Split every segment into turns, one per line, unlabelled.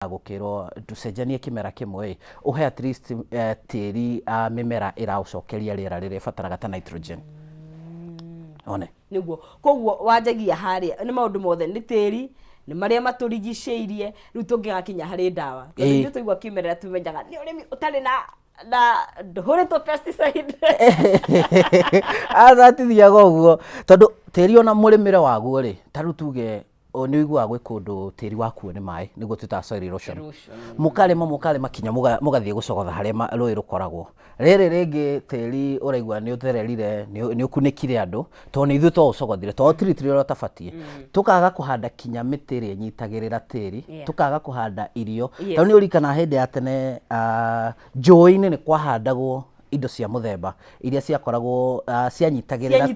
gukirwo tucenjanie kimera kimwe uhe at least tiri mimera iraũcokeria rĩera rĩrĩa ĩbataraga ta nitrogen. One
niguo koguo wanjagia haria nĩ maũndũ mothe nĩ tĩri nĩ marĩa matũrigicĩirie rĩu tũngĩgakinya harĩ ndawa tondũ nĩ tũigua kimerera tumenyaga nĩ ũrĩmi ũtarĩ na ndũhũrĩtwo pesticide
azatithiaga ũguo tondũ tĩri ona mũrĩmĩre waguo rĩ tarĩu tuge nĩ wĩiguaga gwĩ kũndũ tĩri wakuo nĩ maĩ nĩguo twĩtaga soil erosion mũkarĩma kinya mũgathiĩ gũcogotha harĩa rũĩ rũkoragwo rĩrĩ rĩngĩ tĩri ũraigua nĩ ũthererire nĩ ũkunĩkire andũ tondũ nĩ ithuĩ twaũcogothire tondũ tiritiri ũrĩa ũtabatiĩ tũkaga kũhanda kinya mĩtĩ ĩrĩa ĩnyitagĩrĩra tĩri tũkaga kũhanda irio tondũ nĩ ũrikana hĩndĩ ya tene njũĩ-inĩ nĩ kwahandagwo indo cia mũthemba iria ciakoragwo cianyitagĩrĩra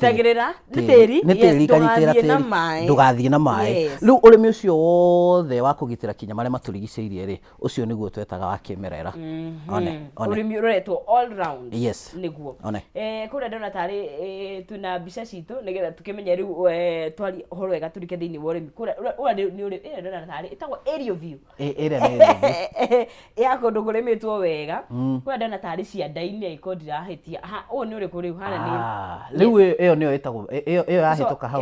tĩri
ikanyitĩrĩra tĩri ndũgathiĩ na maĩ rĩu ũrĩmi ũcio wothe wa kũgitĩra kinya marĩa matũrigicĩirie rĩ ũcio nĩguo twetaga wa kĩmerera
ũrĩmi ũretwo all round
nĩguo
kũrĩa ndona tarĩ twĩna mbica citũ nĩgetha tũkĩmenye rĩu twari ũhoro wega tũrike thĩinĩ wa ũrĩmi kũrĩa nĩ ũrĩmi ndona tarĩ ĩtagwo aerial view ya kũndũ kũrĩmĩtwo wega kũrĩa ndona tarĩ cianda-inĩ ndirahitia ũũ nĩ ũrĩkũ rĩu hana
nĩ rĩu ĩyo nĩyo ĩtagwo ĩyo yahĩtũka hau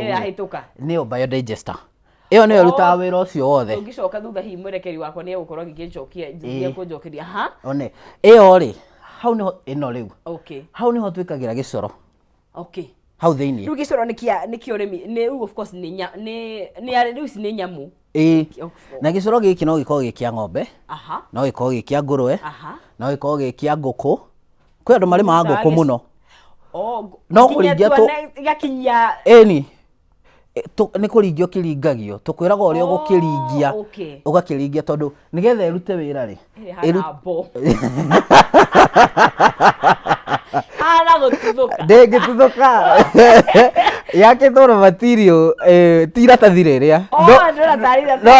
nĩyo biodigester ĩyo nĩyo ĩrutaga wĩra ũcio wothe
ũngĩcoka thutha hihi mwerekeri wakwa nĩ egũkorwo gĩkĩnjokeria
one ĩyo rĩ hau nĩho ĩno rĩu hau nĩho twĩkagĩra gĩcoro hau thĩinĩ
rĩu gĩcoro nĩ kĩo ũrĩmi rĩu of course rĩu ici nĩ nyamũ
na gĩcoro gĩkĩ no gĩkorwo gĩ kĩa ng'ombe no gĩkorwo gĩ kĩa ngũrwe no gĩkorwo gĩ kĩa ngũkũ kwĩ andũ marĩmaga ngũkũ mũno no kũringia
gakinyia
ĩni nĩ kũringio kĩringagio tũkwĩraga ũrĩa ũgũkĩringia ũgakĩringia tondũ nĩgetha ĩrute wĩra rĩ ndĩngĩtuthũka yakĩtwo na material ti iratathi rĩrĩa no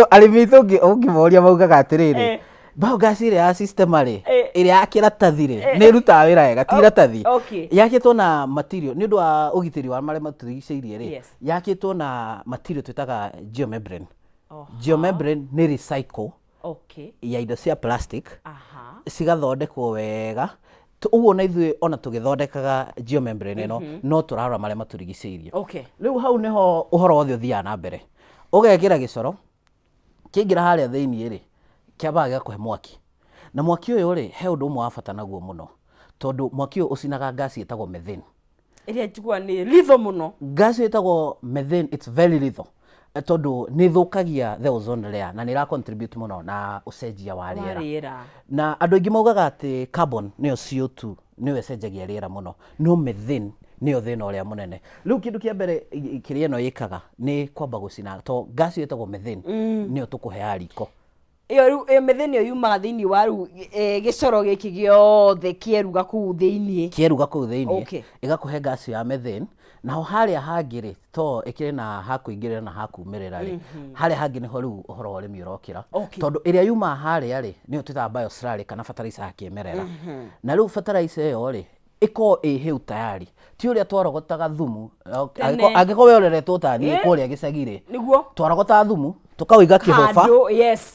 arĩmi aitũ ũngĩmoria maugaga atĩrĩrĩ biogas ĩrĩa ya system rĩ ĩrĩa ya kĩratathi rĩ nĩ ĩrutaga wĩra wega ti iratathi yakĩtwo na material nĩ ũndũ wa ũgitĩri wa marĩa matũrigicĩirie rĩ yakĩtwo na material twĩtaga geomembrane geomembrane nĩ recycle ya indo cia plastic cigathondekwo wega ũguo na ithuĩ ona tũgĩthondekaga geomembrane ĩno no tũrarora marĩa matũrigicĩirie rĩu hau nĩho ũhoro wothe ũthiaga na mbere ũgekĩra gĩcoro kĩingĩra harĩa thĩinĩ rĩ kĩambaga gĩgakũhe mwaki na mwaki ũyũ rĩ he ũndũ ũmwe wa bata naguo mũno tondũ mwaki ũyũ ũcinaga gasi ĩtagwo methane
ĩrĩa njiguaga nĩ lethal mũno
gasi ĩtagwo methane it's very lethal tondũ nĩ thũkagia the ozone layer na nĩ ĩra contribute mũno na ũcenjia wa rĩera na andũ aingĩ maugaga atĩ carbon nĩyo CO2 nĩyo ĩcenjagia rĩera mũno no methane nĩyo thĩna ũrĩa mũnene rĩu kĩndũ kĩa mbere kĩrĩa ĩno ĩkaga nĩ kwamba gũcina to gasi ĩtagwo methane nĩyo tũkũheaga riko
iyo methane ĩyo yumaga thĩinĩ wa rĩu gĩcoro gĩkĩ gĩothe kĩeruga kũu thĩinĩ ĩgakũhe gasi ya methane naho harĩa hangĩ rĩ to ĩkĩrĩ na hakũingĩrĩra na hakumĩrĩra rĩ harĩa hangĩ nĩho rĩu ũhoro wa ũrĩmi ũrokĩra tondũ ĩrĩa yumaga harĩa rĩ nĩyo twĩtaga bioslurry kana fertilizer ya kĩmerera na rĩu fertilizer ĩyo rĩ ĩkorwo ĩ hĩu tayari ti ũrĩa tworogotaga thumu angĩkorwo weroretwo ta niĩ kũrĩa gĩcagi-rĩ tworogotaga thumu tũkawĩiga kĩhoba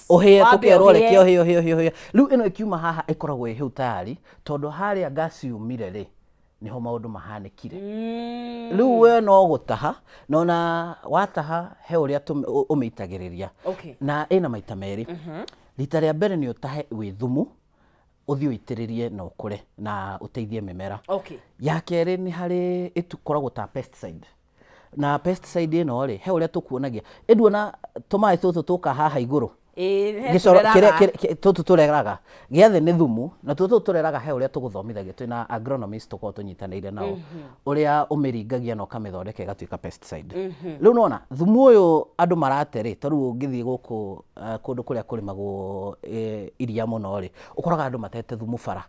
ũhĩe tũkerwo reke ũhĩe rĩu ĩno ĩkiuma haha ĩkoragwo ĩ hĩu tayari tondũ harĩa gasi yumire rĩ niho maũndũ mahanĩkire rĩu we no gũtaha nona wataha he ũrĩa ũmĩitagĩrĩria na ĩna maita merĩ rita rĩa mbere nĩ ũtahe wĩ thumu ũthiĩ ũitĩrĩrie na ũkũre na ũteithie mĩmera ya kerĩ nĩ harĩ ĩkoragwo ta pesticide na pesticide ĩno rĩ he ũrĩa tũkuonagia ĩnduona tũmaĩ tũtũ tũka haha igũrũ gĩcoro tũtũ tũreraga gĩathĩ nĩ thumu na tũtũ tũreraga he ũrĩa tũgũthomithagia twĩna agronomist tũkorwo tũnyitanĩire nao ũrĩa ũmĩringagia na ũkamĩthondeka ĩgatuĩka pesticide rĩu nona thumu ũyũ andũ marate rĩ tondũ ũngĩthiĩ gũkũ kũndũ kũrĩa kũrĩmagwo iria mũno rĩ ũkoraga andũ matete thumu bara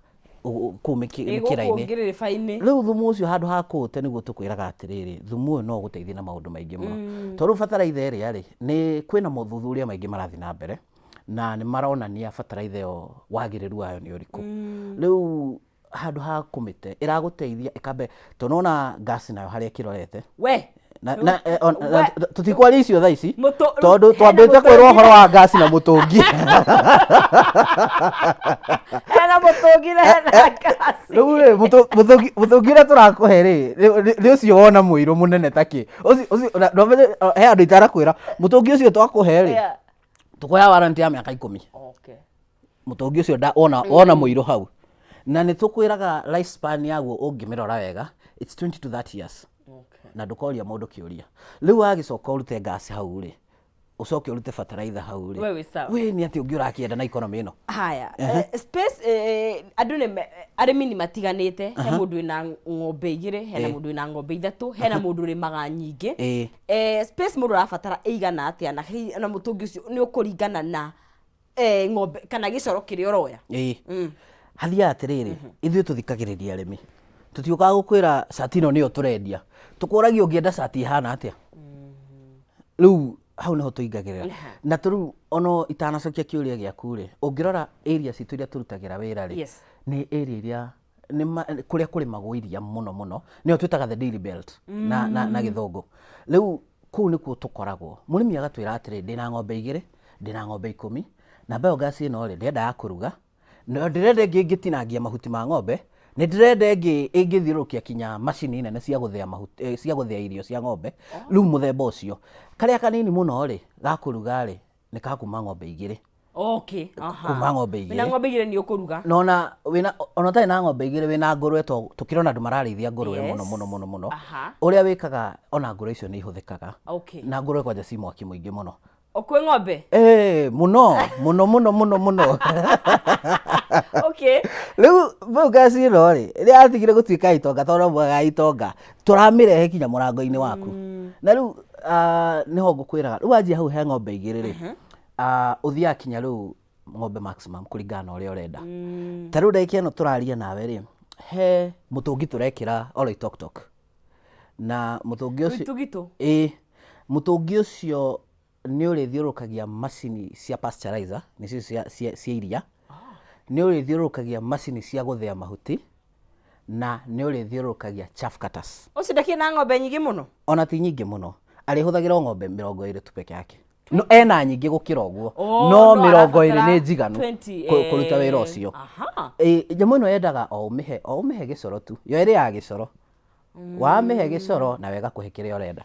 kũu mĩkĩra-inĩ rĩu thumu ũcio handũ ha kũũte nĩguo tũkwĩraga atĩrĩrĩ thumu ũyũ no ũgũteithia na maũndũ maingĩ mũno tondũ bataraitha ĩrĩa rĩ nĩ kwĩna mothuthuria maingĩ marathiĩ na mbere na nĩ maronania bataraitha ĩyo wagĩrĩru wayo nĩ ũrĩkũ rĩu handũ ha kũmĩte ĩragũteithia ĩkambe tondũ nona gasi nayo harĩa ĩkĩrorete
na tutikwaria icio thaa ici tondu twambite kwirwo horo wa ngasi na mutungi
hena mutungi na hena ngasi
riu mutungi uria turakuhe ri ni ucio wona muiru munene taki ucio he andu itarakwira mutungi ucio twakuhe ri tukoya warranty ya miaka 10. Mutungi ucio wona muiru hau na ni tukwiraga life span yaguo ungimirora wega it's 20 to 30 years. Na ndukoria mundu kiuria riu agicoka urute gas hau ri ucoke urute fertilizer hau ri we ni ati ungi urakienda na economy ino
haya space andu ne arimi ni matiganite he mundu ina ng'ombe igire hena mundu ina ng'ombe ithatu hena mundu rimaga nyingi space mundu arabatara eigana atia na mutungi ucio ni ukuringana na ng'ombe kana gicoro kiria uroya
hathia atiriri ithuĩ tuthikagiriria arimi tutiukaga gukwira shati ino niyo turendia tukuragio ungienda shati ihana atia riu hau niho tuingagirira na turu ono itanacokia kiuria giaku ri ungirora area citu iria turutagira wira ri ni area iria kuria kurimagwo iria muno niyo twitaga the dairy belt na githungu riu kuu nikuo tukoragwo murimi agatwira atiri ndina ng'ombe igire ndina ng'ombe 10 na biogas ino ri ndenda ya kuruga no ndirenda ingitinangia mahuti ma ng'ombe ni ndirenda ingithiurukia kinya macini nene cia guthia mahuti cia guthia irio cia ng'ombe riu muthemba ucio karia kanini muno ri gakuruga ri ni kakuma ng'ombe igire kuma ng'ombe igire
na ng'ombe igire ni ukuruga
nona wina ona tai na ng'ombe igire wina ngurwe to tukirona andu mararithia ngurwe muno uria wikaga ona ngurwe icio ni ihuthikaga na ngurwe kwanja ci mwaki muingi muno
okwe ng'ombe
muno riu biogas ino ri ria atigire gutuika itonga tondu mwaga itonga turamirehe kinya murango-ini waku na riu niho ngukwiraga riu anjia hau he ng'ombe igire ri uthia kinya riu ng'ombe maximum kuringana na uria urenda ta riu ndagika ino turaria nawe ri he mutungi turekira oloitoktok na mutungi ucio mutungi ucio ni urithiurukagia macini cia pasteurizer nicio cia iria ni urithiurukagia macini cia guthia mahuti na ni urithiurukagia chaff cutters
ucio ndakina ng'ombe nyingi muno
ona ti nyingi muno arihuthagira ng'ombe 20 tu peke yake no ena nyingi gukira uguo no 20 ni njiganu kuruta wira ucio jamu ino yendaga o umihe gicoro tu yo iri ya gicoro wamihe gicoro na wega kuhe kiria urenda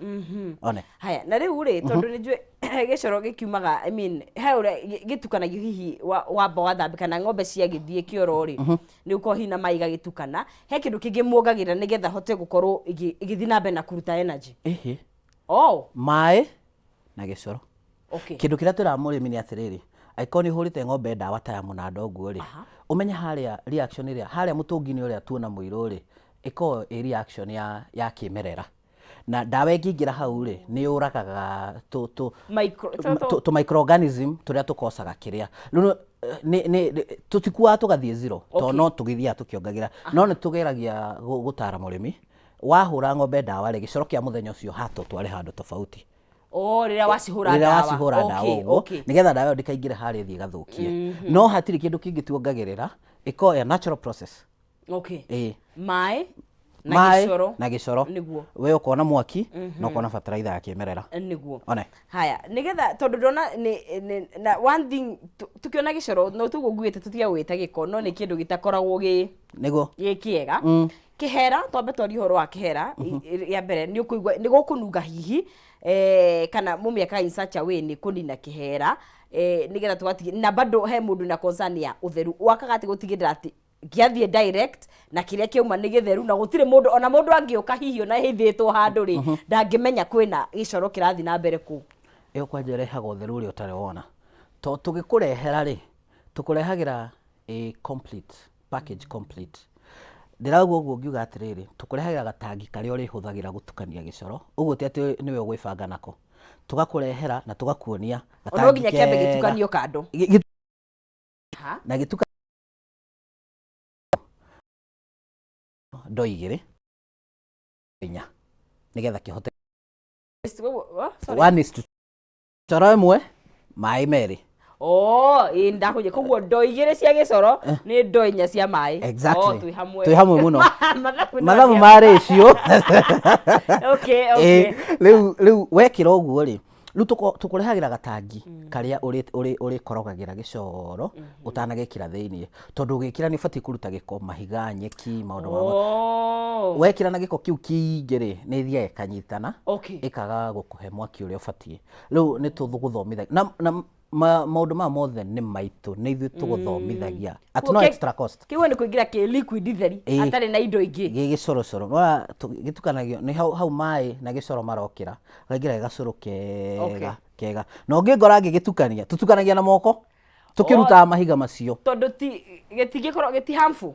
one
haya na riu ri tondu ni njue gicoro gikiumaga I mean he uria gitukanagio hihi wamba wathambika na ng'ombe cia githie kioro ri ni uko hina mai gagitukana he kindu kingi muogagira nigetha hote gukorwo igithi na mbere na kuruta energy
mai na gicoro kindu kiria turamurimi ni atiriri aikoni hurite ng'ombe ndawa ta ya munando uguo ri umenya haria reaction iria haria mutungi-ini uria tuona muiro ri iko reaction ya kimerera na ndawa ingiingira hau ri ni urakaga tu microorganism turia tukosaga kiria ni tutikuwa tugathie zero to no tugithia tukiongagira no ni tugeragia gutara murimi wahura ng'ombe ndawa ri gicoro kia muthenya ucio hato tware handu tofauti
riria wacihura ndawa
uguo nigetha ndawa ndikaingire haria thie gathukie no hatiri kindu kingi tuongagirira iko ya natural process
mai
na gicoro we ukona mwaki na ukona fertilizer ya kimerera
niguo one haya nigetha tondu ndona na one thing tukiona gicoro no tuguguite tutia gwita giko no ni kindu gitakoragwo
niguo
kiega kihera twambe twari horo wa kihera ya mbere ni ukuigwa ni gukununga hihi kana mumiaka in such a way ni kunina kihera nigetha twati na bado he mundu na concern ya utheru wakaga ati gutigirira ati giathie direct na kiria kiuma ni githeru na gutire mundu ona mundu angiuka hihi na hithitwo handu ri ndangimenya kwina gicoro kirathi na mbere ku
iyo kwanja rehaga utheru uri utare wona to tugikurehera ri tukurehagira a complete package complete ndiraguo uguo ngiuga atiriri tukurehagira gatangi karia uri huthagira gutukania gicoro uguo ti ati niwe ugwibanga nako tugakurehera na tugakuonia
gatangi ono nginya kiambe gitukanio kando
na gituka ndo igire inya nigetha kihote one is to coro imwe mai meri
Ndakuja koguo ndo igire cia gicoro ni ndo inya cia mai.
Exactly.
Twi hamwe
muno. Mathabu ma ratio.
Okay.
Riu wekira uguo ri riu tukurehagira gatangi karia uri korogagira gicoro utanagikira thiini tondu ugikira ni bati kuruta giko mahiga nyeki maundu mago wekira na giko kiu kiingiri ni thia kanyitana ikaga gukuhe mwaki uria ubatie riu ni tuthuguthomithia na maundu ma mothe ni maitu ni ithu tuguthomithagia at no extra cost
kiwe ni kuingira ki liquid theri atari na indo ingi
gicorocoro no gitukanagio ni hau mai na gicoro marokira gaingira gacoro kega no ngingora ngigitukania tutukanagia na moko tukiruta mahiga macio
tondu ti gitigikoro giti harmful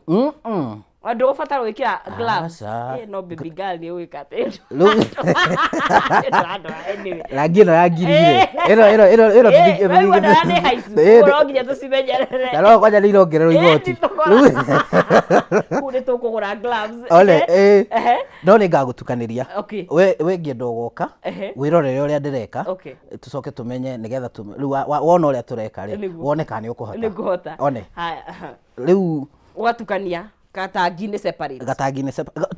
andu ubatara gwikira gloves no baby girl ni wikate
rangi no yangirire
uroginya tucimenyerere
no kwanja ni irongererwo igoti
kuri tukugura gloves
no ni ngagutukaniria we ngienda ugoka wirorere uria ndireka tucoke tumenye nigetha riu wona uria tureka ri wone kana ni ukuhota one riu
ugatukania gatangi-inĩ separate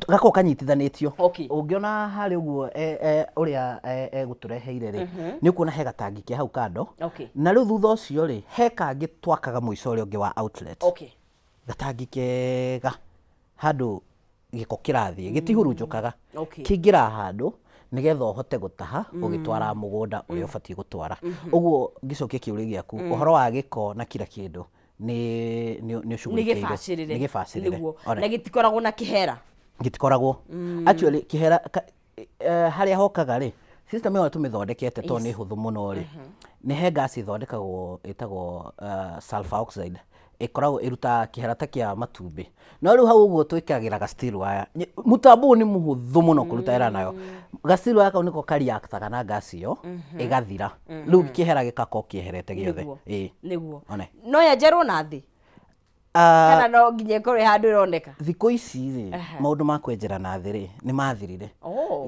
gako kanyitithanĩtio ũngĩona harĩ ũguo ũrĩa egũtũreheire rĩ nĩ ũkuona he gatangi ke hau kando na rĩu thutha ũcio rĩ he kangĩ twakaga mũico ũrĩa ũngĩ wa outlet gatangi kega handũ gĩko kĩrathiĩ gĩtihurunjũkaga kĩingĩra handũ nigetha uhote gutaha ugitwara mugunda uria ubatie gutwara uguo ngicokia kiuri giaku uhoro wa giko na kila kindu ni ushughulikie ni gifacirire
na gitikoragwo na kihera
gitikoragwo actually kihera haria hokaga ri system yo tumithondekete to ni huthu muno ri ni he gas ithondekagwo itagwo sulfur oxide ikoragwo iruta kihera ta kia matumbi no riu hau uguo twikagira ga steel wire mutambo ni muhuthu muno kuruta era nayo ga steel wire kau niko reactaga na gas iyo igathira riu kihera gikako kiherete giothe
niguo no ya njerwo na thi kana no nginye kuri handu ironeka
thiko ici ri maundu ma kwenjera na thi ri ni mathirire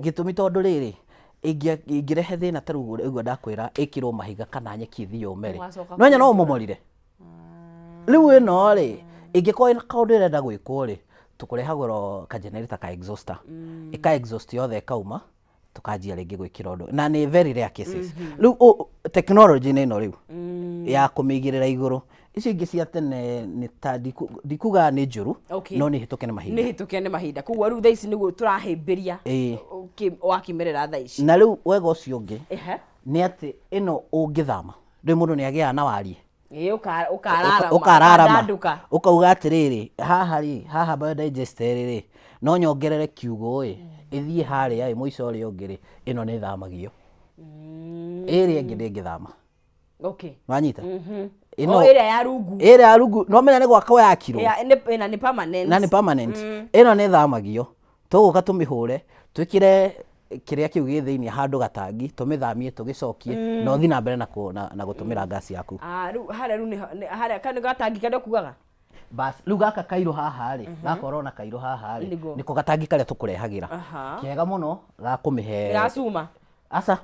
gitumi tondu riri ingirehe thina ta riu uguo ndakwira ikirwo mahiga kana nyeki thio mere no nya no umomorire riu ino ri ingikora ina kaundu irenda gwikwo ri tukurehagwo ka generator ka exhauster ika exhaust yothe kauma tukanjia ringi gwikira undu na ni very rare cases riu technology ni ino riu ya kumigirira iguru ici ingi cia tene ni ta dikuga ni njuru no ni hituke ni mahinda
koguo riu thaici niguo turahimbiria wakimerera thaici
na riu wega ucio ungi ni ati ino ungithama riu mundu ni agia na warie ukararama ukauga atiriri haha biodigester ri no nyongerere kiugo ithie haria muico uri ungiri ino ni thamagio iri ingi ndingithama wanyita
ino iri
ya rungu no menya ni gwaka ya kiro
ina ni permanent
ino ni thamagio tuguka tumihure twikire kiria kiu githiini handu gatangi tumithamie tugicokie no thi na mbere na gutumira gas yaku
riu haria kana gatangi kada kugaga
bas riu gaka kairo haha ri gakorwo na kairo haha ri niko gatangi karia tukurehagira kega muno ga kumihe
gasuma
asa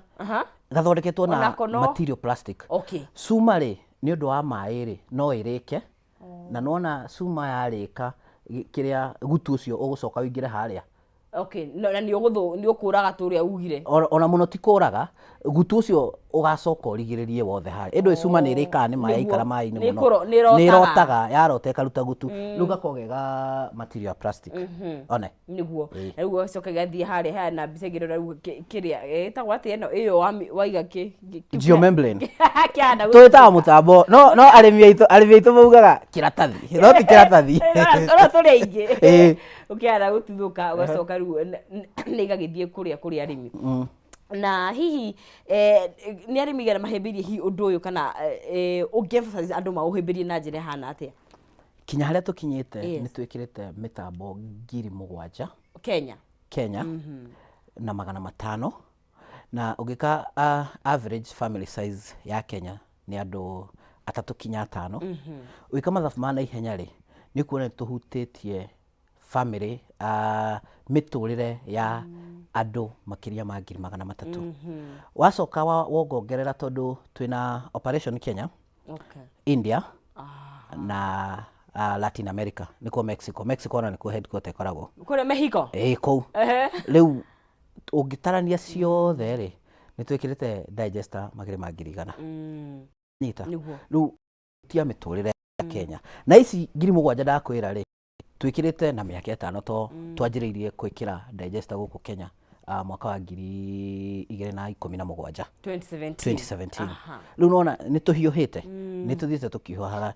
gathondeketwo na material plastic suma ri ni undu wa mai ri no irike na nona suma yarika kiria gutu ucio ugucoka wingire haria
na ni ukuraga turia ugire
ona muno ti kuraga gutu ucio ugacoka urigiririe wothe hari endo icuma ni irika ni mai ikara mai ni muno ni rotaga yarota ikaruta gutu ruga kogega material plastic one
niguo riu coka gathie hari na bisegiro riu kiria etagwo ati eno iyo waiga
geomembrane twitaga mutambo no arimi aitu maugaga kiratathi no ti kiratathi
ora turi ingi ukiara gututhuka ugacoka riu ni igagithie kuria arimi na hihi ni arimi gara mahimbirie hi undu uyu kana ungiemphasize andu mauhimbirie na njira hana atia
kinya haria tukinyite ni twikirite mitambo 7,000 Kenya na 500 na ugika average family size ya Kenya ni andu 3 kinya 5 wika mathabu ma na ihenya ri ni kuona tuhutitie family miturire ya andu makiria ma 300,000 wacoka wongongerera tondu twina operation Kenya India na Latin America niko Mexico na niko headquarter koragwo
kore Mexico
kou riu ungitarania ciothe ri nitwikirite digester magire mangirigana nyita riu tia miturire ya Kenya na ici 7,000 ndakwira ri twikirite na miaka 5 to twanjiriirie kwikira digester guku Kenya mwaka wa 2017 2017 riu nona nituhiuhite nituthiite tukihuhaga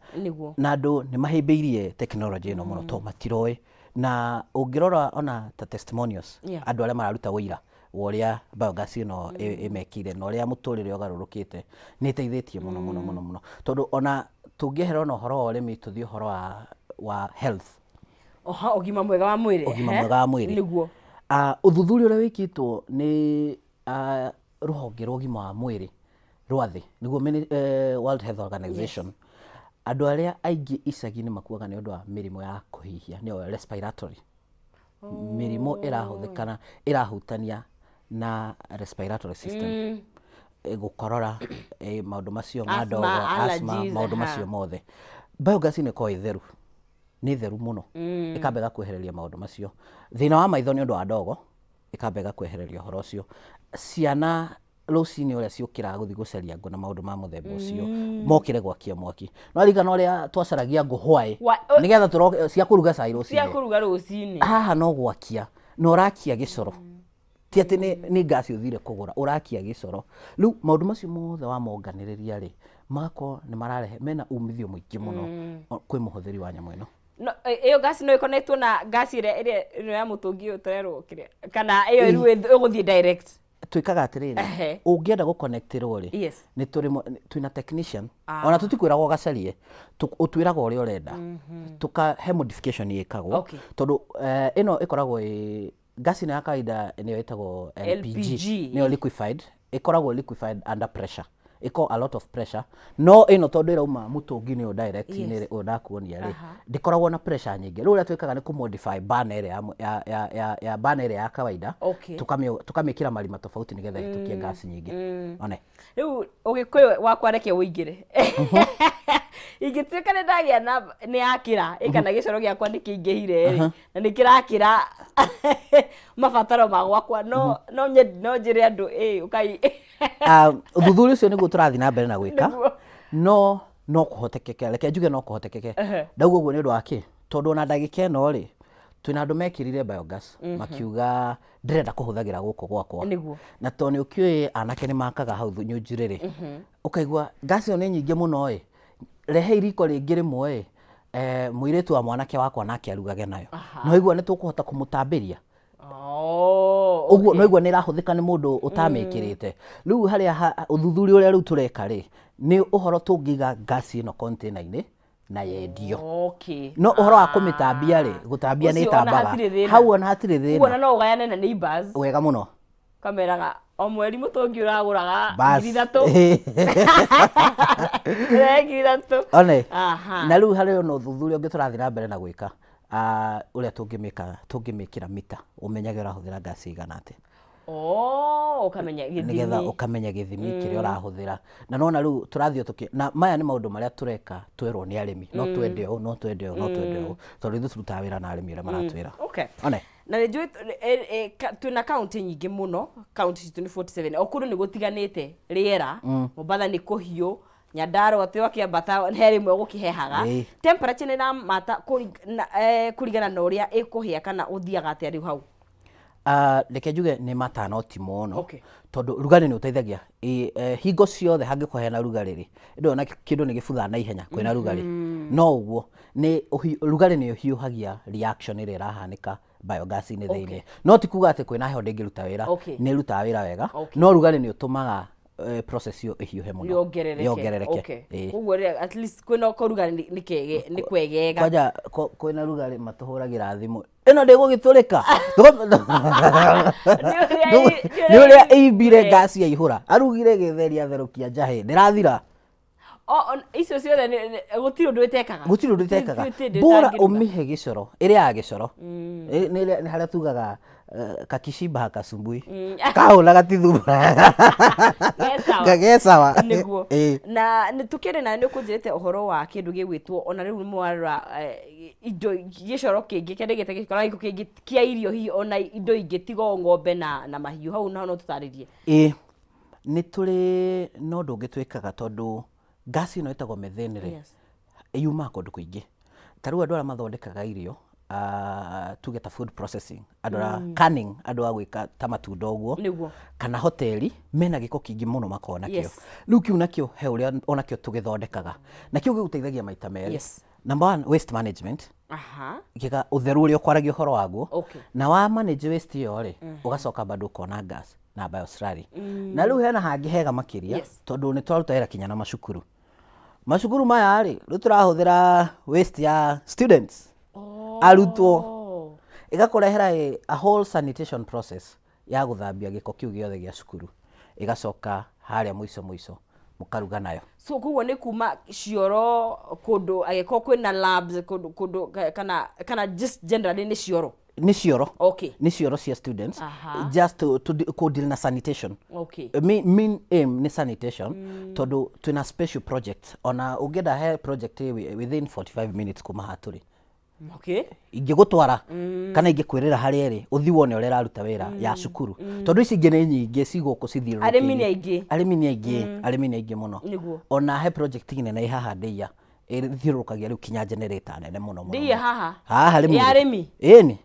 na andu ni mahimbiirie technology ino muno to matiroi na ungirora ona ta testimonials andu aria mararuta wira woria biogas ino imekire na oria muturire ugarurukite ni teithĩtie muno tondu ona tungihera ona horo wa urimi tuthie horo wa health
ugima mwega wa mwiri
niguo uthuthuria uria wikitwo ni ruhonge rwa ugima wa mwiri rwa thi niguo World Health Organization andu aria aingi icagi ni makuaga ni undu wa mirimo ya kuhihia ni respiratory mirimo irahuthikana irahutania na respiratory system gukorora maundu macio madogo asthma maundu macio mothe biogas ni ko itheru ni theru muno ikambega kwehereria maundu macio thina wa maitho ni undu wa ndogo ikambega kwehereria horo ucio ciana rucini uria ciukira guthi guceria ngo na maundu ma muthemba ucio mokire gwakia mwaki no rigana uria twacaragia ngo hwae nigetha turo cia kuruga cai
rucini
haha no gwakia no rakia gicoro ti ati ni ngasi uthire kugura urakia gicoro riu maundu macio mothe wa monganiriria ri mako ni mararehe mena umithio muingi muno kwi muhuthiri wa nyamu ino
no iyo gas no iconnectwo na gas ire ino ya mutungi utererwo kire kana iyo iru uguthie direct
twikaga atiriri ungienda guconnectirwo ri ni twina technician ona tutikwiragwo gacarie utwiraga uria urenda tukahe modification yikagwo tondu ino ikoragwo gas ino ya kawaida niyo itagwo LPG niyo liquefied ikoragwo liquefied under pressure iko a lot of pressure no ino tondu irauma mutungi ni direct ni udakuonia ri ndikoragwo na pressure nyingi riu ria twikaga ni ku modify burner ya burner ya kawaida tukamikira marima tofauti nigetha itukie gas nyingi one
riu ugikuyu wakwa reke uingire ingituika ni ndagia na ni yakira ikana gicoro giakwa ndikingihire ri na nikirakira mabataro magwakwa no njire andu ukai
uthuthuria ucio niguo turathi na mbere na gwika no kuhotekeke reke njuge no kuhotekeke ndauga uguo ni undu wa ki tondu ona ndagika ino ri twina andu mekirire biogas makiuga ndirenda kuhuthagira guku gwakwa na to ni ukiui anake ni makaga hau nyunjire ri ukaigua gas ino ni nyingi muno rehe iriko ringi rimwe muiritu wa mwanake wakwa nake arugage nayo no igua ni tukuhota kumutambiria uguo no igua ni rahuthika ni mundu utamikirite riu haria uthuthuria uria riu tureka ri ni uhoro tungiga gas ino container ini na yendio no uhoro wa kumitambia ri gutambia ni tambaga hau ona hatire thina
uguo no ugayane na neighbors
wega muno
kameraga o mweri mutungi uraguraga 3,000
one na riu haria no uthuthuria ungi turathira mbere na gwika uria tungimikira mita umenyage urahuthira gas igana ati
ukamenya githimi
nigetha ukamenya githimi kiria urahuthira na nona riu turathio na maya ni maundu maria tureka twerwo ni arimi no twende no tondu ithu turutaga wira na arimi aria maratwira one
na njui twina kaunti nyingi muno kaunti citu ni 47 okuru ni gutiganite riera Mombasa ni kuhiu Nyandarua twa kiambata heri mwe gukihehaga temperature ni na mata kurigana na uria ikuhia kana uthiaga atia riu hau
reke njuge ni matano ti muno tondu rugari ni uteithagia hingo ciothe hangikuhea na rugari ri ndona kindu ni gibutha na ihenya kwina rugari no uguo ni rugari ni uhiuhagia reaction iri irahanika biogas ni thiini no ti kuga ati kwina heho ndingiruta wira ni ruta wira wega no rugari ni utumaga process yo ihiuhe muno yongerereke
uguo at least kwina rugari ni kwegega
kwaja kwina rugari matuhuragira thimu ino ndigugiturika ni uria ibire gas ya ihura arugire githeria therukia njahi ndirathira
icio ciothe gutiri undu itekaga
bora umihe gicoro iri ya gicoro ni haria tugaga kakishiba kasumbui kau na gatithumbura gesawa
niguo na nitukire na nikunjirite uhoro wa kindu gigwitwo ona riu mwarora indo gicoro kingi kende gite giko kingi kia irio hi ona indo ingi tigo ng'ombe na mahiu hau no tutaririe
ni turi no ndungitwikaga tondu gas ino itagwo methane ri yuma kundu kuingi taru andu ara mathondekaga irio tuge ta food processing andora canning andu agwika ta matunda uguo kana hoteli mena giko kingi muno makona kio riu kiu nakio he uria onakio tugithondekaga nakio giguteithagia maita meri number 1 waste management giga utheru uria ukwaragio horo waguo na wa manage waste iyo ri ugacoka bado kona gas na bioslurry na riu hena hangi hega makiria tondu ni twarutaira kinya na macukuru maya ri riu turahuthira waste ya students arutwo igakurehera a whole sanitation process ya guthambia giko kiu giothe gia cukuru igacoka haria muico mukaruga nayo
so kuo ni kuma cioro kundu agiko kwina labs kundu kana just generally ni cioro ni cioro cia students just to deal na sanitation main aim ni sanitation tondu twina special project ona ugenda he project within 45 minutes kuma haturi ingigutwara kana ingikwirira haria ri uthi wone ure raruta wira ya cukuru tondu ici ingi ni nyingi ciguku cithirwo arimi ni aingi muno ona he project nene haha Ndeia thirukagia riu kinya generator nene muno Ndeia
haha
arimi
ni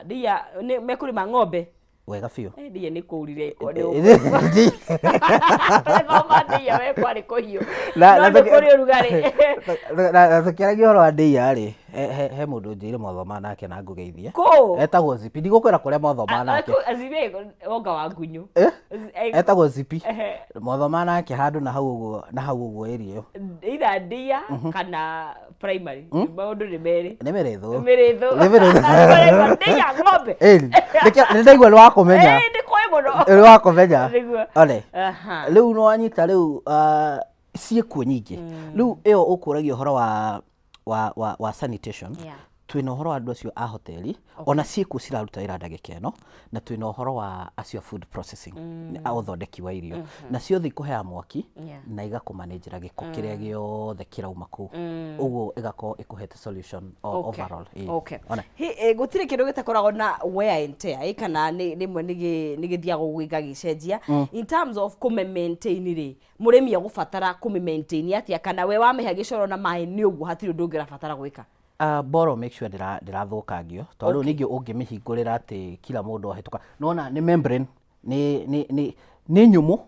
Ndeia ni mekurima ng'ombe
wega biu
Ndeia ni kuurire ko ri Ndeia we kwari kuhiu na kuri rugari
na tukiragia horo wa Ndeia ri he mundu njire mwathoma nake na ngugeithia etagwo Zipi ndigukwira kuria mwathoma nake
Zipi wonga wa ngunyu
etagwo Zipi mwathoma nake handu na hau uguo area yo
ira Ndeia kana primary maundu ni meri
ni meretho
Ndeia ng'ombe
ni ndaigua ni wakumenya
ni kwa muno
ni wakumenya ole riu no anyita riu ciekuo nyingi riu iyo ukuragio horo wa sanitation twina horo andu acio a hoteli ona ciekuo ciraruta ira ndagika ino na twina horo wa acio food processing a uthondeki wa irio na ciothe ikuhea mwaki na igakumanagera giko kiria giothe kirauma ku uguo igako ikuhete solution overall
gutire kindu gitakoragwo na wear and tear kana rimwe nigithiago gwigagicenjia in terms of maintain ri murimi agubatara maintain atia kana we wameha gicoro na mai ni uguo hatiri ndungira batara gwika
boro make sure ndirathukangio tondu ningi ungimihingurira ati kila mundu ahituka nona ni membrane ni nyumu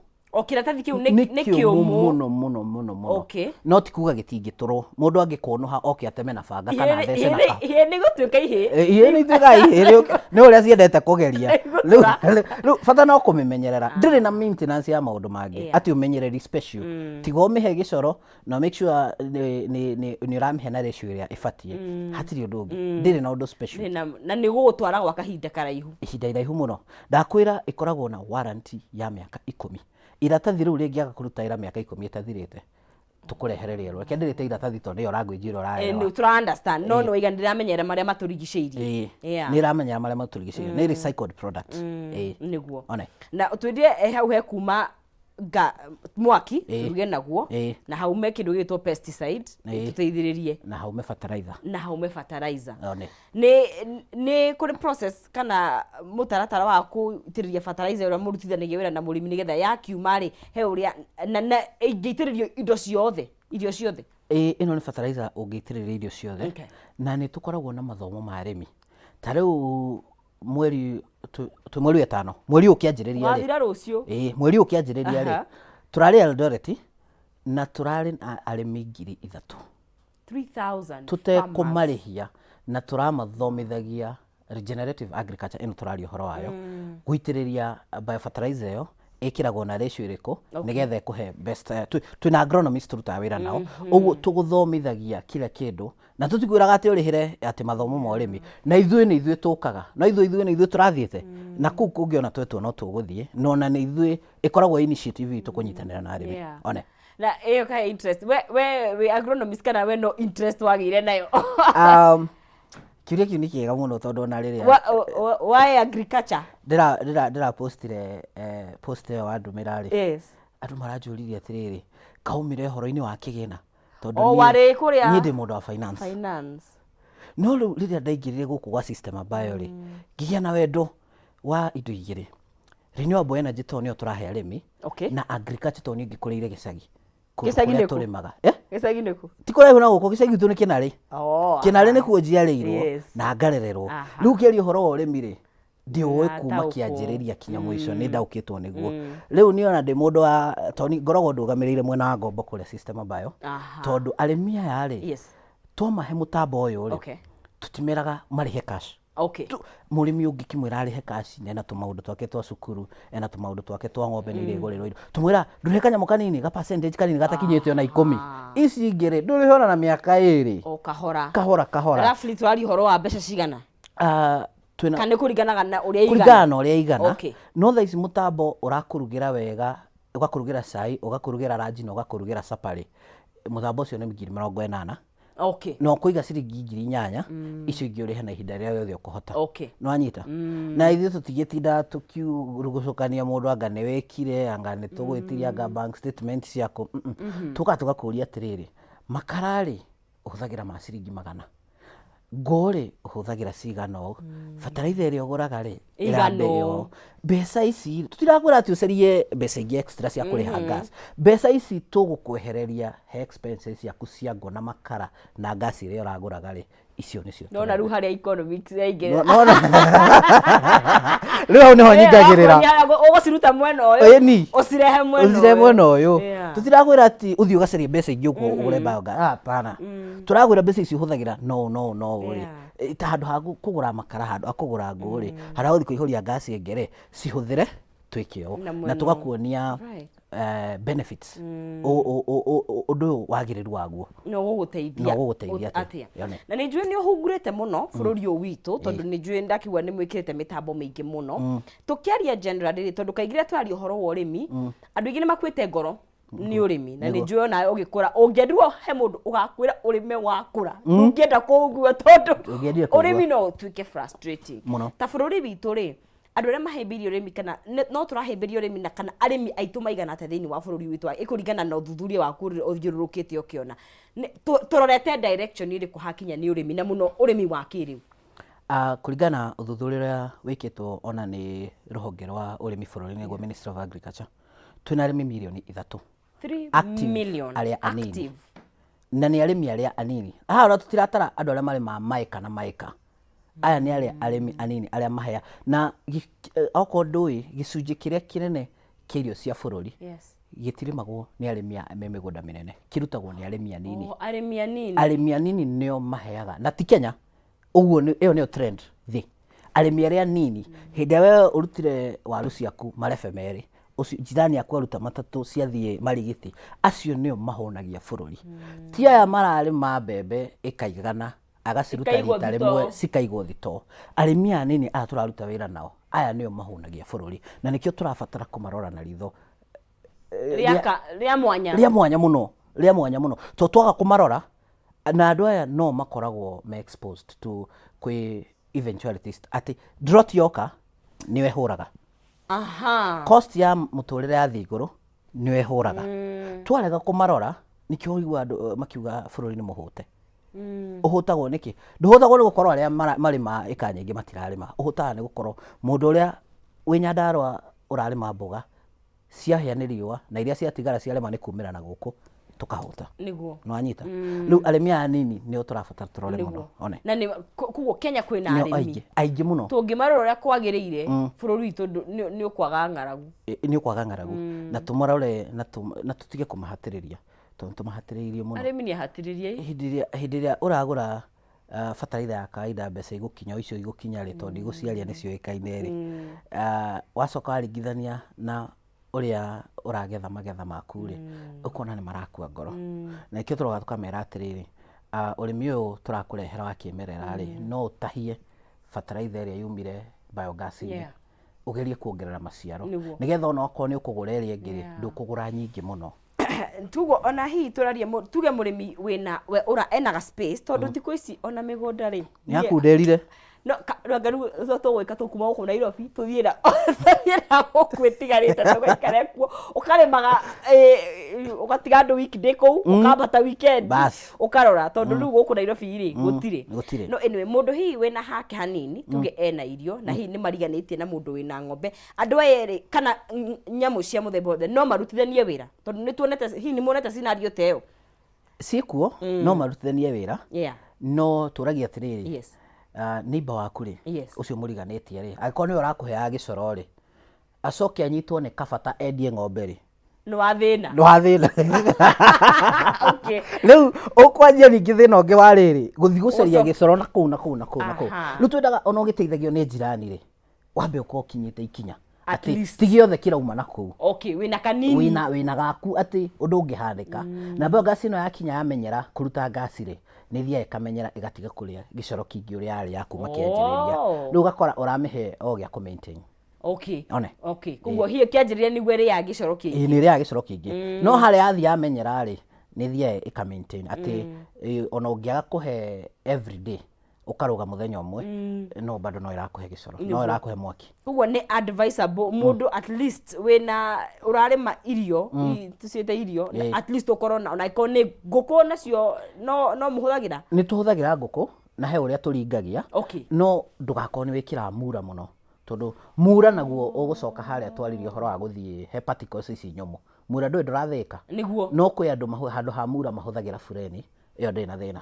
kiratathi kiu ni kiumu
muno no tikuga gitingiturwo mundu angikonoha oke ateme na banga kana thece na
ni gutwika
ni tuga ni uria ciendete kugeria riu bata no kumimenyerera ndiri na maintenance ya maundu mangi ati umenyereri special tigo mihe gicoro no make sure ni uramihe na ratio iria ifatie hatiri undu ungi ndiri na undu special
na ni gugutwara gwa kahinda karaihu
ihinda iraihu muno ndakwira ikoragwo na warranty ya miaka 10 iratathi riu ringiaga kuruta ira miaka 10 itathirite tukurehere rero reke ndirite iratathi tondu iyo rangwijira urayo
ni try understand no no iga ndiramenyera maria maturigiceirie
ni ramenyera maria maturigiceirie ni recycled product
niguo na twendie hau he kuma mwaki ruge naguo na haume kindu gitwo pesticide tuteithiririe
na haume fertilizer
ni kuri process kana mutaratara wa kuitiriria fertilizer ura murutithanagia wira na murimi nigetha ya kiumari he uria na ingitiririo indo ciothe irio ciothe
ino ni fertilizer ungitiriria irio ciothe na ni tukoragwo na mathomo ma arimi tariu mweri wetano mweri ukianjiriria
wathira rucio
mweri ukianjiriria ri turari Eldoret na turari arimi
3,000
tutekumarihia na turamathomithagagia regenerative agriculture ino turari horo wayo guitiriria biofertilizer yo ikiragwo na ratio iriku nigetha ikuhe best twina agronomist turuta wira nao uguo tuguthomithagia kila kindu na tutikwiraga ati urihire ati mathomo ma urimi na ithuĩ tukaga na ithuĩ turathiite na kuu kungiona twetwo no tuguthie no na ni ithuĩ ikoragwo initiative itu kunyitanira na arimi one
na iyo ka interest we agronomist kana we no interest wagire nayo
kiuria kiu ni kiega muno tondu na riria
why agriculture
ndira postire post yo andumira ri
yes
andu maranjuririe atiriri kaumire horo-ini wa kigina
tondu wari kuria
ni ndi mundu wa finance no riria ndaingirire guku gwa system ambayo ri ngigia na wendo wa indo igiri renewable energy to nio turahe arimi na agriculture to nio ngikureire gicagi
gicagi
turimaga
gicagi niku
tikuraihu na guku gicagi tu ni kinari kinari ni kuo njiarirwo na ngarererwo riu kiaria uhoro wa urimi ri ndiuwi kuma kianjiriria kinya mwisho ni ndaukitwo niguo riu niona ndi mundu wa toni ngoragwo ndugamirire mwena wa ngombo kuria system ambayo tondu arimi aya ri twamahe mutambo uyu ri tutimeraga marihe cash murimi ungi kimwira arihe cash nena tumaundu twake twa cukuru ena tumaundu twake twa ng'ombe ni iguriro indo tumwira ndurihe kanyamo kanini ga percentage kanini gatakinyite ona 10 ici ngire ndurihona na miaka 2 kahora
roughly twari horo wa mbeca cigana
twina
kana kuringanaga na uria
igana no tha ici mutambo urakurugira wega ugakurugira cai ugakurugira ranji na ugakurugira sapari mutambo ucio ni 80,000 no kuiga ciringi 8,000 icio ingĩũrĩha na ihinda rĩrĩa rĩothe ũkũhota no anyita na ithuĩ tũtigĩtinda tũkiurugucũkania mũndũ anga nĩ wĩkire anga nĩ tũgwĩtiria anga bank statement ciaku tũgakũria atĩrĩrĩ makara rĩ ũhũthagĩra ma ciringi 100 ngũ-rĩ ũhũthagĩra cigana ũũ bataraitha ĩrĩa ũgũraga rĩ ĩrambĩrĩo mbeca ici tũtirakwĩra atĩ ũcarie mbeca ingĩ extra cia kũrĩha gas mbeca ici tũgũkwehereria he expenses ciaku cia ngũ na makara na gas ĩrĩa ũragũraga rĩ icio nĩcio
nona rĩu harĩa economics yaingĩra
rĩu hau nĩho nyingagĩrĩra
ũgũciruta mwena ũyũ ũcirehe
mwena ũyũ tũtirakwĩra atĩ ũthiĩ ũgacarie mbeca ingĩ ũguo ũgũre biogas hapana tũragwĩra mbeca ici ũhũthagĩra no rĩ ta handũ ha kũgũra makara handũ ha kũgũra ngũ rĩ handũ ha gũthiĩ kũihũria gas ĩngĩ rĩ cihũthĩre twĩke ũũ na tũgakuonia benefits ũndũ ũyũ wagĩrĩru waguo
no gũgũteithia atia na nĩ njũĩ nĩ ũhungurĩte mũno bũrũri ũyũ witũ tondũ nĩ njũĩ ndakiuga nĩ mwĩkĩrĩte mĩtambo mĩingĩ mũno tũkĩaria generally tondũ kaingĩ twaria ũhoro wa ũrĩmi andũ aingĩ nĩ makuĩte ngoro nĩ ũrĩmi na nĩ njũĩ ona ũgĩkũra ũngĩendirwo he mũndũ ũgakwĩra ũrĩme wakũra ũngĩenda kũguo tondũ ũrĩmi no ũtuĩke frustrating ta bũrũri witũ rĩ andũ arĩa mahĩmbĩirie ũrĩmi kana no tũrahĩmbĩria ũrĩmi na kana arĩmi aitũ maigana atĩa thĩinĩ wa bũrũri witũ ĩkũringana na ũthuthuria waku ũthiũrũrũkĩte ũkĩona tũrorete direction ĩrĩkũ hakinya nĩ ũrĩmi na mũno ũrĩmi wa kĩrĩu
kũringana ũthuthuria ũrĩa wĩkĩtwo ona nĩ rũhonge rwa ũrĩmi bũrũri-inĩ nĩguo Ministry of Agriculture twĩna arĩmi mirioni 3 arĩa anini na nĩ arĩmi arĩa anini haha ona tũtiratara andũ arĩa marĩmaga maĩka na maĩka aya nĩ arĩa arĩmi anini arĩa mahea na okorwo ndũĩ gĩcunjĩ kĩrĩa kĩnene kĩa irio cia bũrũri gĩtirĩmagwo nĩ arĩmi me mĩgũnda mĩnene kĩrutagwo nĩ arĩmi anini arĩmi anini nĩo maheaga na ti Kenya ũguo ĩyo nĩyo trend thĩ arĩmi arĩa anini hĩndĩ ĩrĩa ũrutire waru ciaku marebe merĩ jirani yaku aruta matatũ ciathiĩ marigiti acio nĩo mahonagia bũrũri ti aya mararĩma mbembe ĩkaigana agaciruta rita rĩmwe cikaigwo thitoo arĩmi anini aya tũraruta wĩra nao aya nĩo mahonagia bũrũri na nĩkĩo tũrabatara kũmarora na ritho rĩa mwanya mũno to twaga kũmarora na andũ aya no makoragwo me exposed to kwĩ eventualities atĩ drought yoka nĩwe hũraga cost ya mũtũrĩre ya thĩ igũrũ nĩwe hũraga twarega kũmarora nĩkĩo ũigua andũ makiuga bũrũri nĩ mũhũte ũhũtagwo nĩkĩ ndũhũtagwo nĩ gũkorwo arĩa marĩma ĩka nyingĩ matirarĩma ũhũtaga nĩ gũkorwo mũndũ ũrĩa wĩ Nyandarũa ũrarĩma mboga ciahĩa nĩ riũa na iria ciatigara ciarema nĩ kumĩra na gũkũ tukahota niguo no anyita riu arĩmi anini nĩo tũrabatara tũrore mũno one
na nĩ kuguo Kenya kwĩna arĩmi
aingĩ mũno
tũngĩmarora ũrĩa kwagĩrĩire bũrũri witũ nĩ ũkwaga ng'aragu
na tũmarore na tũtige kũmahatĩrĩria tondũ tũmahatĩrĩirie mũno
arĩmi nĩ ahatĩrĩrie
hĩndĩ ĩrĩa ũragũra bataraitha ya kawaida mbeca igũkinya icio igũkinya rĩ tondũ igũciaria nĩcio ĩkaine rĩ wacoka waringithania na ũrĩa ũragetha magetha maku rĩ ũkona nĩ marakua ngoro na nĩkĩo tũroga tũkamera atĩrĩrĩ ũrĩmi ũyũ tũrakũrehera wa kĩmerera rĩ no ũtahie bataraitha ĩrĩa yumire biogas-inĩ ũgerie kuongerera maciaro nĩgetha ona okorwo nĩ ũkũgũra ĩrĩa ĩngĩ ndũkũgũra nyingĩ mũno
tugo ona hi turaria tuge murimi wina ura enaga space tondu thiku ici ona migunda ri
nyakunderire
no ngaru tugwika tukuma guku Nairobi tuthiira gwitigarite tugaikare kuo ukaremaga ugatiga andu weekday kuu ukambata weekend ukarora tondu riu guku Nairobi ri gutire no anyway mundu hi wina hake hanini tuge ena irio na hi ni mariganitie na mundu wina ng'ombe andu eri kana nyamu cia muthemba wothe no marutithanie wira tondu ni tuonete hi ni muonete scenario teo
sikuo no marutithanie wira no turagia atiriri neighbor waku ri ucio muriganitie ri agiko ni urakuheaga gicoro ri acoke anyitwo ni kabata endie ng'ombe ri
no athina
okay riu ukwanjia ningi thina ungi wa riri guthi guceria gicoro na kuu riu twendaga ona ugiteithagio ni jirani ri wambe uko kinyite ikinya ati tigiothe kirauma na kuu
okay wina kanini
wina gaku ati undu ungihandika na mbe ngasi no yakinya yamenyera kuruta ngasi ri ni thia ikamenyera igatiga kuria gicoro kingi uri ari ya kuma kianjiriria riu ugakora uramihe o gya ku maintain
okay kuguo hiyo kianjiriria ni gwere ya gicoro kingi
ni ri ya gicoro kingi no hali athi yamenyera ri ni thia ika maintain ati ona ungiaga kuhe everyday ukaruga muthenya umwe no bado no irakuhe gicoro no irakuhe mwaki
kuguo ni advisable mundu at least wina urarima irio tuciete irio at least ukorwo na ikone nguku nacio no muhuthagira
ni tuhuthagira nguku na he uria turingagia no ndugakorwo ni wikira mura muno tondu mura naguo ugucoka haria twaririo horo wa guthie he particles ici nyomo mura ndui ndurathika
niguo
no kwi andu handu ha mura mahuthagira fureni iyo ndina thina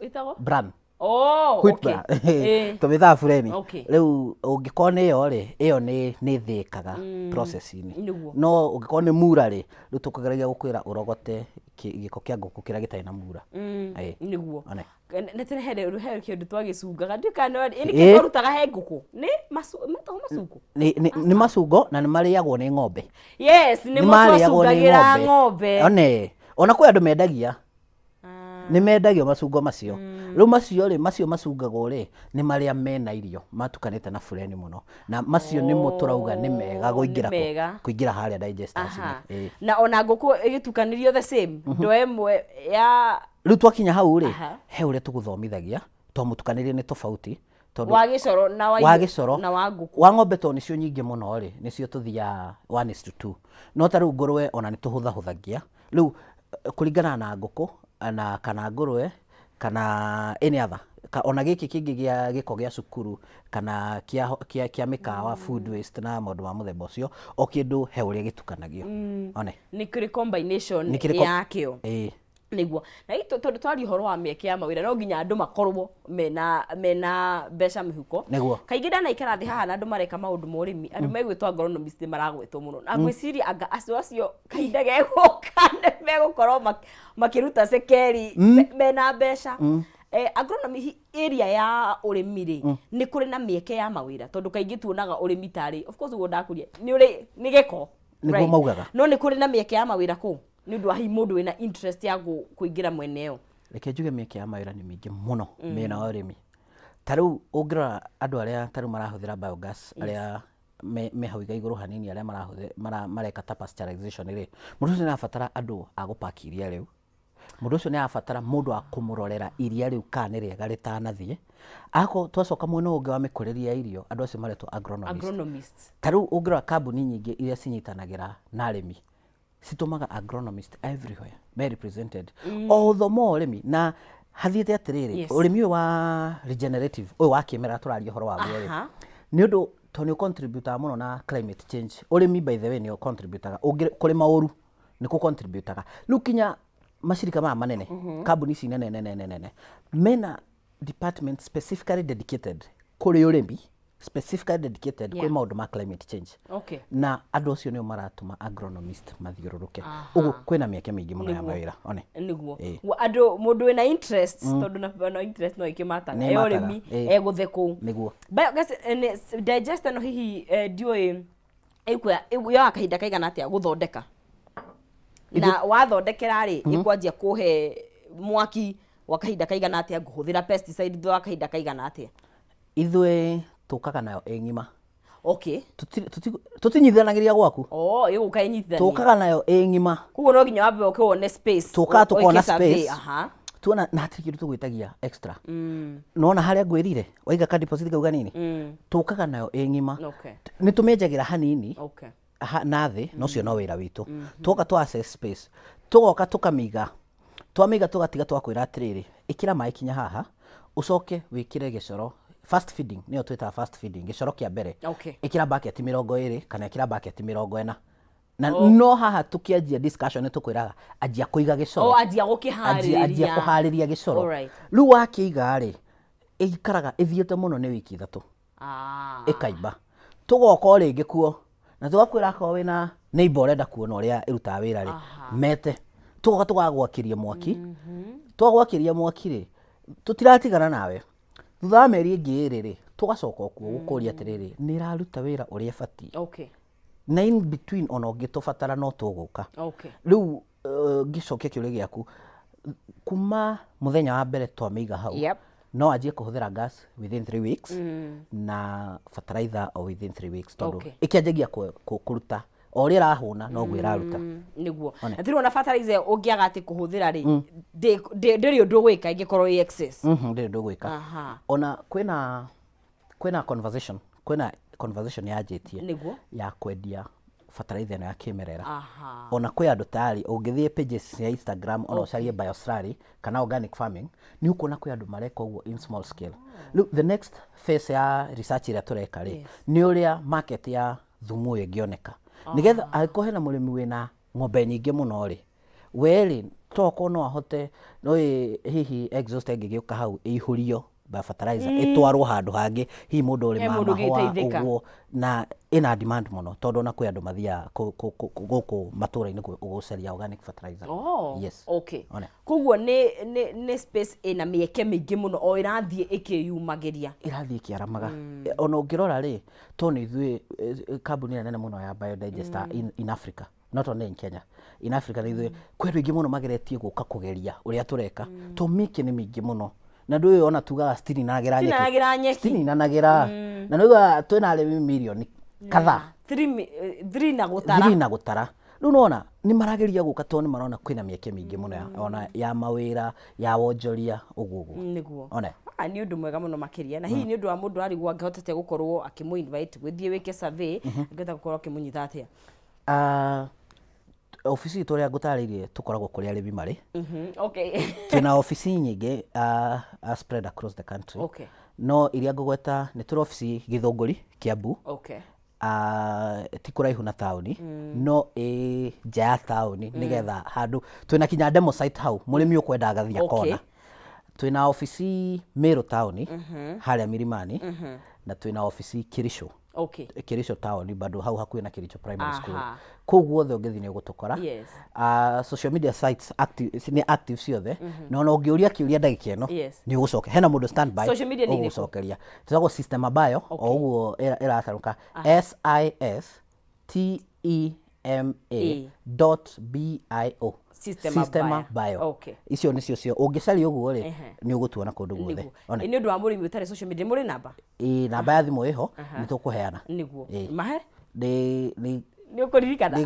itago
brand
okay
tumithaa fureni riu ungikorwo ni yo ri iyo ni thikaga process-ini no ungikorwo ni mura ri riu tukugeragia gukwira urogote giko kia nguku kira gitai na mura
niguo netene he kindu twagicungaga ndikano ini kikorutaga he nguku ni macungo
ni macungo na ni mariagwo ni ng'ombe
ni macungagira ng'ombe
ona kwi andu mendagia ni mendagio macungo macio riu macio ri macio macungagwo ri ni maria mena irio matukanite na fureni muno na macio ni muturauga ni mega kuingira haria digesters
na ona nguku igitukanirio the same ndo emwe ya
riu twakinya hau ri he uria tuguthomithagia to mutukanirie ni tofauti
tondu wa gicoro
na wa nguku wa ng'ombe to nicio nyingi muno ri nicio tuthia 1:2 no ta riu ngurwe ona ni tuhuthahuthagia riu kuringana na nguku ana kana ngurwe kana any other ona giki kingi gia giko gia cukuru kana kia mikawa food waste na maundu ma muthemba ucio o kindu he uria gitukanagio one
ni kuri combination yakio niguo na ito tondu twari horo wa mieke ya mawira no nginya andu makorwo mena mbeca mihuko kaingi ndana ikara thi haha na andu mareka maundu ma urimi andu megwitwa agronomist maragwetwo muno na ngwiciri anga acio kainda geguka ne megukorwo makiruta sekeri mena mbeca agronomy area ya urimi ri ni kuri na mieke ya mawira tondu kaingi tuonaga urimi tari of course ugo ndakuria ni geko
niguo maugaga
no ni kuri na mieke ya mawira ku ni ndu ahi mundu wina interest ya kuingira mweneo
reke njuge mieke ya mawira ni mingi muno mena urimi taru ungira andu aria taru marahuthira biogas aria me hau iguru hanini aria mareka ta pasteurization ri mundu ucio ni afatara andu a gupaki iria riu mundu ucio ni afatara mundu a kumurorera iria riu kana ni riega ritanathie ako twacoka mwena ungi wa mikuriria irio andu acio maretwo agronomists taru ungira kambuni nyingi iria cinyitanagira na arimi situmaga agronomist everywhere very represented although more urimi na hathiete atiriri urimi wa regenerative uyu wa kimera turaria horo wa guo ri ni undu to ni contributor muno na climate change urimi by the way ni contributaga kurima uru ni ku contributaga lukinya mashirika ma manene kambuni ici nene mena department specifically dedicated kuri urimi specifically dedicated kwi maundu ma climate change na andu acio ni maratuma agronomist mathiururuke ugu kwina mieke mingi muno ya mawira one
niguo andu mundu wina interest tondu na interest no ikimata urimi eguthe ku
niguo
biogas digest no hihi ndioi ya kahinda kaigana atia guthondeka na wathondekera ri ikwanjia kuhe mwaki wa kahinda kaigana atia nguhuthira pesticide thwa kahinda kaigana atia
ithwe tukaga nayo engima
Okay.
Tutinyithanagĩria gwaku.
Ĩgũka ĩnyitithania.
Tũkaga nayo ng'ima.
Koguo no nginya wambe ũkĩwone space.
Tũkaga tũkona space. Tuona na hatirĩ kĩndũ tũgwĩtagia extra. Nona harĩa ngwĩrire waiga ka deposit kau ganini. Tũkaga nayo ng'ima. Nĩ tũmĩenjagĩra hanini. Na thĩ no cio no wĩra witũ. Tũgoka twa access space. Tũgoka tũkamĩiga. Twamĩiga tũgatiga twakwĩra atĩrĩrĩ, ĩkĩra maĩ kinya haha, ũcoke wĩkĩre gĩcoro. Fast feeding nĩyo twĩtaga fast feeding, gĩcoro kĩa mbere. Ĩkĩra bucket 20 kana ĩkĩra bucket 40. Na no haha tũkĩanjia discussion nĩ tũkwĩraga anjia kũiga gĩcoro.
Anjia gũkĩharĩria.
Anjia kũharĩria gĩcoro. Rĩu wakĩiga-rĩ, ĩikaraga ĩthiĩte mũno nĩ wiki 3. Ĩkaimba. Tũgoka o rĩngĩ kuo. Na tũgakwĩra akorwo wĩna neighbor ũrenda kuona ũrĩa ĩrutaga wĩra-rĩ, mete. Tũgoka tũgagwakĩria mwaki. Twagwakĩria mwaki-rĩ, tũtiratigana nawe. Thutha wa mĩeri ĩngĩ ĩrĩ-rĩ, tũgacoka kuo gũkũria atĩrĩrĩ, nĩ ĩraruta wĩra ũrĩa ĩbatiĩ. Na in between ona ũngĩtũbatara no tũgũka. Rĩu ngĩcokia kĩũria gĩaku, kuma mũthenya wa mbere twamĩiga hau, no anjie kũhũthĩra gas within 3 weeks na fertilizer within 3 weeks tondũ ĩkĩanjagia kũruta o ũrĩa ĩrahũna noguo ĩraruta.
Nĩguo. Na tũrona fertilizer ũngĩaga atĩ kũhũthĩra-rĩ, ndĩrĩ ũndũ ũgwĩka ĩngĩkorwo ĩ excess.
Ndĩrĩ ũndũ ũgwĩka. Ona kwĩna conversation yanjĩtie ya kwendia fertilizer ya kĩmerera. Ona kwĩ andũ tayari ũngĩthiĩ pages ya Instagram ona ũcarie Bioslurry kana organic farming, nĩ ũkuona kwĩ andũ mareka ũguo in small scale. Look, the next phase ya research ĩrĩa tũreka-rĩ, nĩ ũrĩa market ya thumu ũyũ ĩngĩoneka. Nĩgetha angĩkorwo hena mũrĩmi wĩna ng'ombe nyingĩ mũno-rĩ, we-rĩ tokorwo no ahote hihi exhaust ĩngĩgĩũka hau ĩihũrio fertilizer ĩtwarwo handũ hangĩ, hihi mũndũ ũrĩ mahũa ũguo, na ĩna demand mũno tondũ ona kwĩ andũ mathiaga gũkũ matũũra-inĩ gũcaria organic fertilizer. Yes.
Koguo nĩ space ĩna mĩeke mĩingĩ mũno o ĩrathiĩ ĩkĩyumagĩria.
Ĩrathiĩ ĩkĩaramaga. Ona ũngĩrora-rĩ, to nĩ ithuĩ kambuni ĩrĩa nene mũno ya biodigester in Africa, not only in Kenya. In Africa nĩ ithuĩ kwĩ andũ aingĩ mũno mageretie gũka kũgeria ũrĩa tũreka. To mĩeke nĩ mĩingĩ mũno. Na ndũĩ ona tugaga citinagĩra nyeki. Citinagĩra. Na nĩguo twĩna arĩmi milioni kadhaa.
3 na gũtara.
3 na gũtara. Rĩu nona nĩ marageria gũka tondũ nĩ marona kwĩna mĩeke mĩingĩ mũno ona ya mawĩra, ya wonjoria ũguo.
Nĩguo. Nĩ ũndũ mwega mũno makĩria. Na hihi nĩ ũndũ wa mũndũ arigwo angĩhotete gũkorwo akĩmũ invite gũthiĩ wĩke survey, angĩhota gũkorwo akĩmũnyita atĩa? Ofici itũ ũrĩa ngũtarĩirie tũkoragwo kũrĩa arĩmi marĩ. Twĩna ofici nyingĩ spread across the country. No iria ngũgweta nĩ tũrĩ ofici Gĩthũngũri, Kiambu. Ti kũraihu na taũni, no nja ya taũni nĩgetha handũ twĩna kinya demo site hau mũrĩmi ũkwenda agathia kona. Twĩna ofici Meru taũni harĩa Milimani, na twĩna ofici Kericho. Kericho town bado hau hakuhĩ na Kericho primary school. Kũu guothe ũngĩthiĩ nĩ ũgũtũkora. Social media sites nĩ active ciothe. Na ona ũngĩũria kĩũria ndagĩka ĩno nĩ ũgũcoka. Hena mũndũ standby ũgũcokeria. Tũtagwo Systema Bio o ũguo ĩratarũka SISTEMA.bio. Systema Bio. Icio nĩcio cio ũngĩcaria ũguo rĩ nĩ ũgũtuona kũndũ guothe. Nĩ ũndũ wa mũrĩmi ũtarĩ social media mũrĩ namba?
Namba ya thimũ ĩho nĩ tũkũheana.
Nĩguo. Mahe?
Nĩ
ũkũririkana?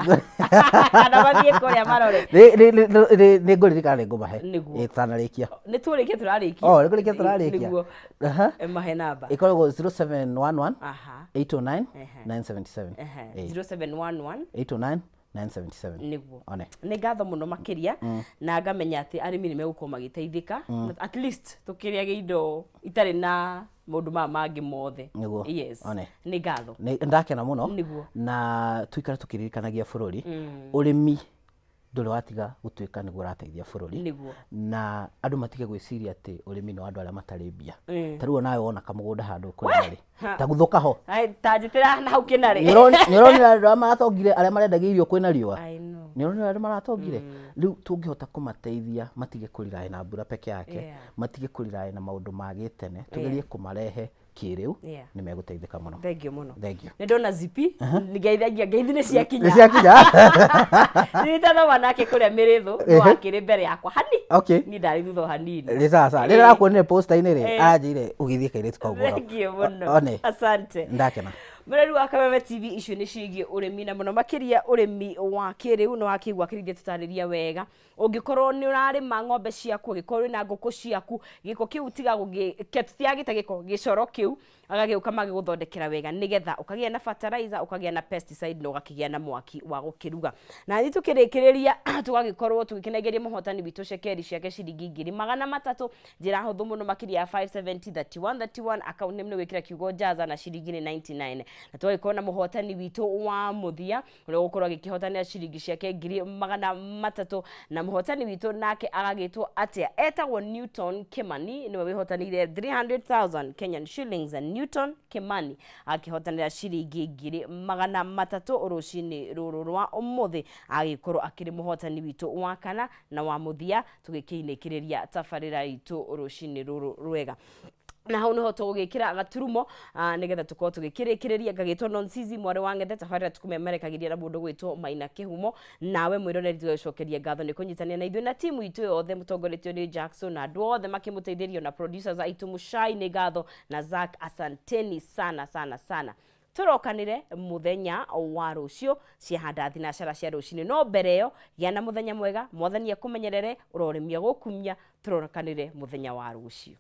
Na mathiĩ kũrĩa marore.
Nĩ ngũririkana nĩ ngũmahe. Tũtanarĩkia.
Nĩ tũrĩkia tũrarĩkia?
Nĩ kũrĩkia tũrarĩkia.
Nĩguo. Mahe namba.
Ĩkoragwo 0711 809 977.
0711
809 977.
Nĩguo. Nĩ ngatho mũno makĩria na ngamenya atĩ arĩmi nĩ megũkorwo magĩteithĩka, at least tũkĩrĩage indo itarĩ na maũndũ maya mangĩ mothe. Yes. Nĩ ngatho.
Ndakena mũno na tuikare tũkĩririkanagia bũrũri. Ũrĩmi ndũrĩ watiga gũtuĩka nĩguo ũrateithia bũrũri. Na andũ matige gwĩciria atĩ ũrĩmi nĩ wa andũ arĩa matarĩ mbia. Ta rĩu nawe wona kamũgũnda handũ kũrĩ ta guthũka ho.
Ta njĩtĩra na hau kĩnarĩ.
Nĩ ũronera andũ arĩa maratongire arĩa marendagia irio kwĩna riũa. Nĩ ũronera andũ maratongire. Rĩu tũngĩhota kũmateithia matige kũriraĩ na mbura peke yake, matige kũriraĩ na maũndũ ma gĩtene, tugerie kũmarehe kĩrĩu nĩ megũteithĩka mũno.
Thengio mũno.
Thengio.
Nĩ ndona zipi ngeithagia ngeithi nĩ ciakinya.
Nĩ ciakinya.
Nĩ tathoma nake kũrĩa Mĩrĩthũ no akĩrĩ mbere yakwa hani. Niĩ ndarĩ thutha hanini.
Nĩ sasa. Rĩrĩa arakuonire poster-inĩ rĩ anjĩire ũgĩthiĩ kairĩtu kau mũno.
Thengio mũno. Asante.
Ndakena.
Mureri wa Kameme TV icio nĩ ciĩgiĩ ũrĩmi na mũno makĩria ũrĩmi wa kĩrĩu no wakĩigua kĩrĩndĩ tũtarĩria wega. Ũngĩkorwo nĩ ũrarĩma ng'ombe ciaku, ũngĩkorwo na ngũkũ ciaku, gĩko kĩu tiga gũgĩtiagĩte gĩko gĩcoro kĩu agagĩũka magĩgũthondekera wega nĩgetha ũkagĩa na fertilizer, ũkagĩa na pesticide na ũgakĩgĩa na mwaki wa gũkĩruga. Na nĩ tũkĩrĩkĩrĩria tũgagĩkorwo tũgĩkenagĩria mũhotani witũ cekeri ciake ciringi 300 njĩra hũthũ mũno makĩria ya 570 31 account name nĩ wĩkĩra kiugo jaza na ciringi 99. Na tũgagĩkorwo na mũhotani witũ wa mũthia ũrĩa gũkorwo agĩkĩhotanĩra ciringi ciake 300 na mũhotani witũ nake agagĩtwo atĩa etagwo Newton Kimani nĩwe wĩhotanĩire 300,000 Kenyan shillings and Newton Kimani akĩhotanĩra ciringi 300 rũcinĩ rũrũ rwa ũmũthĩ agĩkorwo akĩrĩ mũhotani witũ wa kana na wa mũthia tũgĩkĩinĩkĩrĩria tabarĩra itũ rũcinĩ rũrũ rwega. Na hau nĩho tũgũgĩkĩra gaturumo nĩgetha tũkorwo tũgĩkĩrĩkĩrĩria ngagĩtwo Nonsizi mwarĩ wa Ngethe tabarĩra tũkũmemerekagĩria na mũndũ gwĩtwo Maina Kĩhumo. Nawe mwĩroreri tũgĩcokeria ngatho nĩ kũnyitanĩra na ithuĩ na timu itũ yothe mũtongoretio nĩ Jackson na andũ othe makĩmũteithĩrio na producers aitũ Muchai nĩ ngatho na Zack, asanteni sana sana sana. Turokanire muthenya wa rũciũ ciahanda thinacara cia rũcinĩ no mbere ĩyo gĩa na muthenya mwega mwathani akũmenyerere ũroremia gũkumia turokanire muthenya wa rũciũ.